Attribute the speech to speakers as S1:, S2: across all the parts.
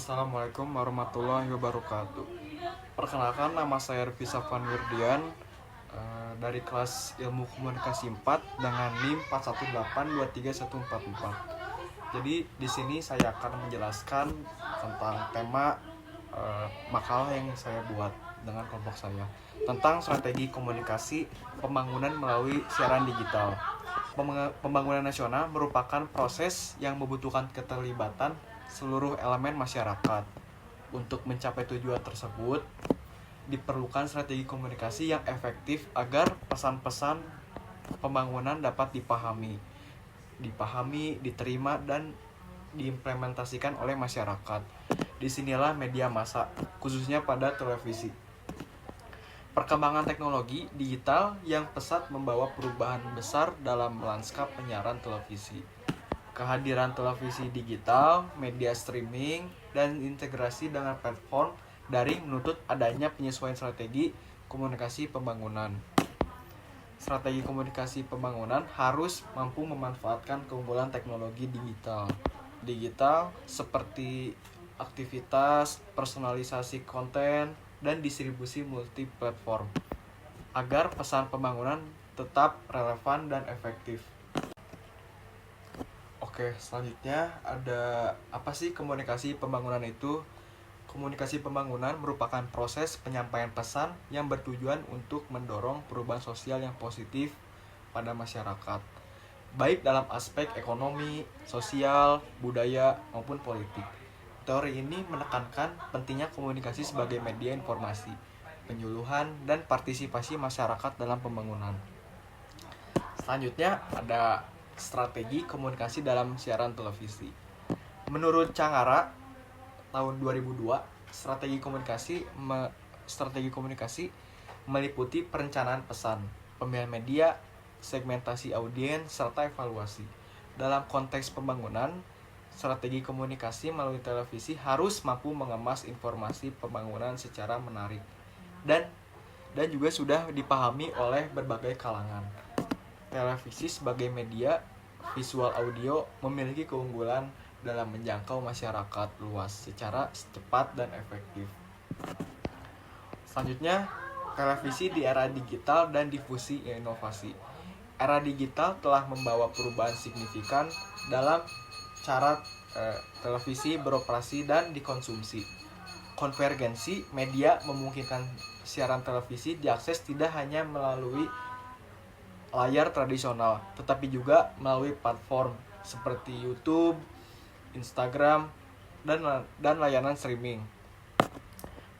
S1: Assalamualaikum warahmatullahi wabarakatuh. Perkenalkan, nama saya Rify Safwan Wirdian dari kelas Ilmu Komunikasi 4 dengan NIM 418231144. Jadi di sini saya akan menjelaskan tentang tema makalah yang saya buat dengan kelompok saya tentang strategi komunikasi pembangunan melalui siaran digital. Pembangunan nasional merupakan proses yang membutuhkan keterlibatan seluruh elemen masyarakat. Untuk mencapai tujuan tersebut, diperlukan strategi komunikasi yang efektif agar pesan-pesan pembangunan dapat dipahami, diterima, dan diimplementasikan oleh masyarakat. Disinilah media massa, khususnya pada televisi. Perkembangan teknologi digital yang pesat membawa perubahan besar dalam lanskap penyiaran televisi. Kehadiran televisi digital, media streaming, dan integrasi dengan platform daring menuntut adanya penyesuaian strategi komunikasi pembangunan. Strategi komunikasi pembangunan harus mampu memanfaatkan keunggulan teknologi digital seperti aktivitas, personalisasi konten, dan distribusi multiplatform agar pesan pembangunan tetap relevan dan efektif. Oke, selanjutnya ada apa sih komunikasi pembangunan itu? Komunikasi pembangunan merupakan proses penyampaian pesan yang bertujuan untuk mendorong perubahan sosial yang positif pada masyarakat, baik dalam aspek ekonomi, sosial, budaya, maupun politik. Teori ini menekankan pentingnya komunikasi sebagai media informasi, penyuluhan, dan partisipasi masyarakat dalam pembangunan. Selanjutnya ada strategi komunikasi dalam siaran televisi. Menurut Cangara tahun 2002, strategi komunikasi meliputi perencanaan pesan, pemilihan media, segmentasi audiens, serta evaluasi. Dalam konteks pembangunan, strategi komunikasi melalui televisi harus mampu mengemas informasi pembangunan secara menarik dan juga sudah dipahami oleh berbagai kalangan. Televisi sebagai media visual audio memiliki keunggulan dalam menjangkau masyarakat luas secara cepat dan efektif. Selanjutnya, televisi di era digital dan difusi inovasi. Era digital telah membawa perubahan signifikan dalam cara televisi beroperasi dan dikonsumsi. Konvergensi media memungkinkan siaran televisi diakses tidak hanya melalui layar tradisional, tetapi juga melalui platform seperti YouTube, Instagram, dan layanan streaming.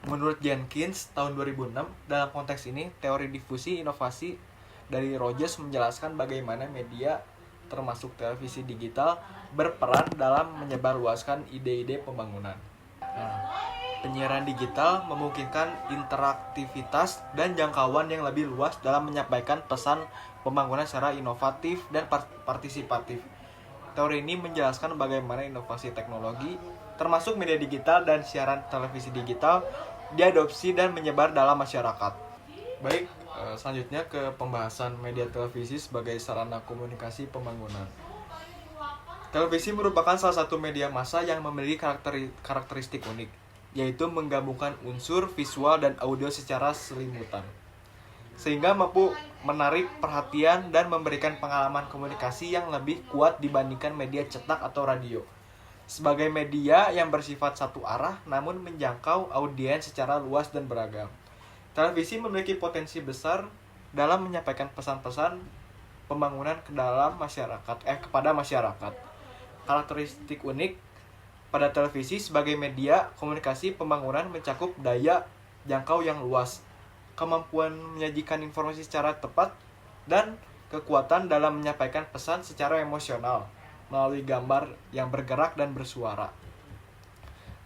S1: Menurut Jenkins tahun 2006, dalam konteks ini, teori difusi inovasi dari Rogers menjelaskan bagaimana media termasuk televisi digital berperan dalam menyebarluaskan ide-ide pembangunan. Penyiaran digital memungkinkan interaktivitas dan jangkauan yang lebih luas dalam menyampaikan pesan pembangunan secara inovatif dan partisipatif. Teori ini menjelaskan bagaimana inovasi teknologi, termasuk media digital dan siaran televisi digital, diadopsi dan menyebar dalam masyarakat. Baik, selanjutnya ke pembahasan media televisi sebagai sarana komunikasi pembangunan. Televisi merupakan salah satu media massa yang memiliki karakteristik unik, yaitu menggabungkan unsur visual dan audio secara selimutan, sehingga mampu menarik perhatian dan memberikan pengalaman komunikasi yang lebih kuat dibandingkan media cetak atau radio. Sebagai media yang bersifat satu arah namun menjangkau audiens secara luas dan beragam, televisi memiliki potensi besar dalam menyampaikan pesan-pesan pembangunan kepada masyarakat. Karakteristik unik pada televisi sebagai media komunikasi pembangunan mencakup daya jangkau yang luas, kemampuan menyajikan informasi secara tepat, dan kekuatan dalam menyampaikan pesan secara emosional melalui gambar yang bergerak dan bersuara.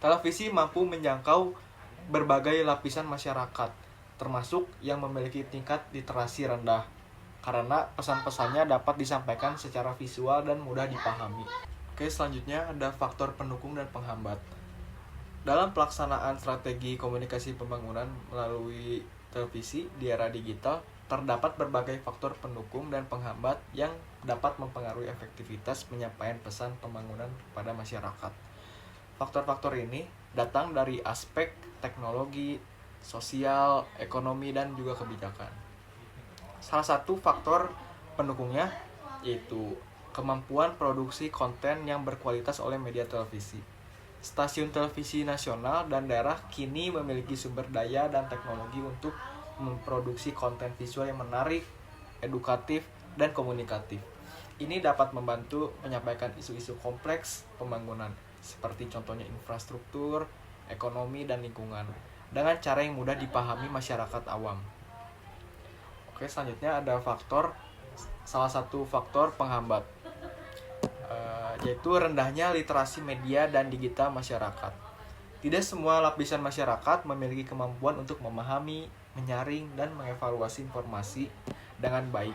S1: Televisi mampu menjangkau berbagai lapisan masyarakat, termasuk yang memiliki tingkat literasi rendah, karena pesan-pesannya dapat disampaikan secara visual dan mudah dipahami. Oke, selanjutnya ada faktor pendukung dan penghambat. Dalam pelaksanaan strategi komunikasi pembangunan melalui televisi di era digital, terdapat berbagai faktor pendukung dan penghambat yang dapat mempengaruhi efektivitas penyampaian pesan pembangunan kepada masyarakat. Faktor-faktor ini datang dari aspek teknologi, sosial, ekonomi, dan juga kebijakan. Salah satu faktor pendukungnya yaitu kemampuan produksi konten yang berkualitas oleh media televisi. Stasiun televisi nasional dan daerah kini memiliki sumber daya dan teknologi untuk memproduksi konten visual yang menarik, edukatif, dan komunikatif. Ini dapat membantu menyampaikan isu-isu kompleks pembangunan, seperti contohnya infrastruktur, ekonomi, dan lingkungan, dengan cara yang mudah dipahami masyarakat awam. Oke, selanjutnya ada salah satu faktor penghambat, yaitu rendahnya literasi media dan digital masyarakat. Tidak semua lapisan masyarakat memiliki kemampuan untuk memahami, menyaring, dan mengevaluasi informasi dengan baik.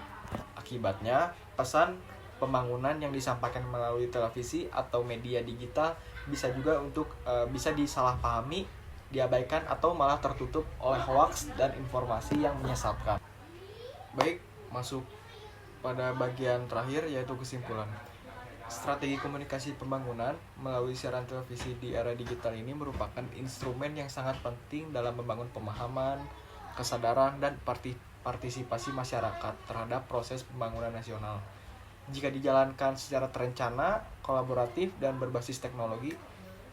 S1: Akibatnya, pesan pembangunan yang disampaikan melalui televisi atau media digital bisa disalahpahami, diabaikan, atau malah tertutup oleh hoaks dan informasi yang menyesatkan. Baik, masuk pada bagian terakhir yaitu kesimpulan. Strategi komunikasi pembangunan melalui siaran televisi di era digital ini merupakan instrumen yang sangat penting dalam membangun pemahaman, kesadaran, dan partisipasi masyarakat terhadap proses pembangunan nasional. Jika dijalankan secara terencana, kolaboratif, dan berbasis teknologi,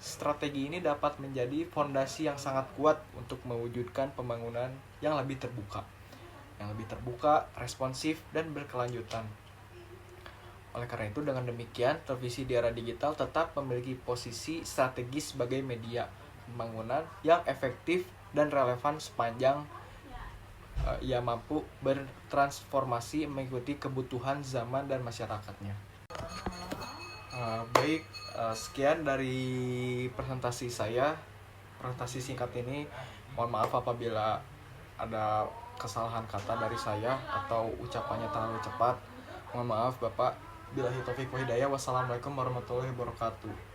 S1: strategi ini dapat menjadi fondasi yang sangat kuat untuk mewujudkan pembangunan yang lebih terbuka, responsif, dan berkelanjutan. Oleh karena itu, dengan demikian, televisi di era digital tetap memiliki posisi strategis sebagai media pembangunan yang efektif dan relevan sepanjang ia mampu bertransformasi mengikuti kebutuhan zaman dan masyarakatnya. Sekian dari presentasi singkat ini. Mohon maaf apabila ada kesalahan kata dari saya atau ucapannya terlalu cepat. Mohon maaf Bapak. Billahi taufiq wa hidayah. Wassalamualaikum warahmatullahi wabarakatuh.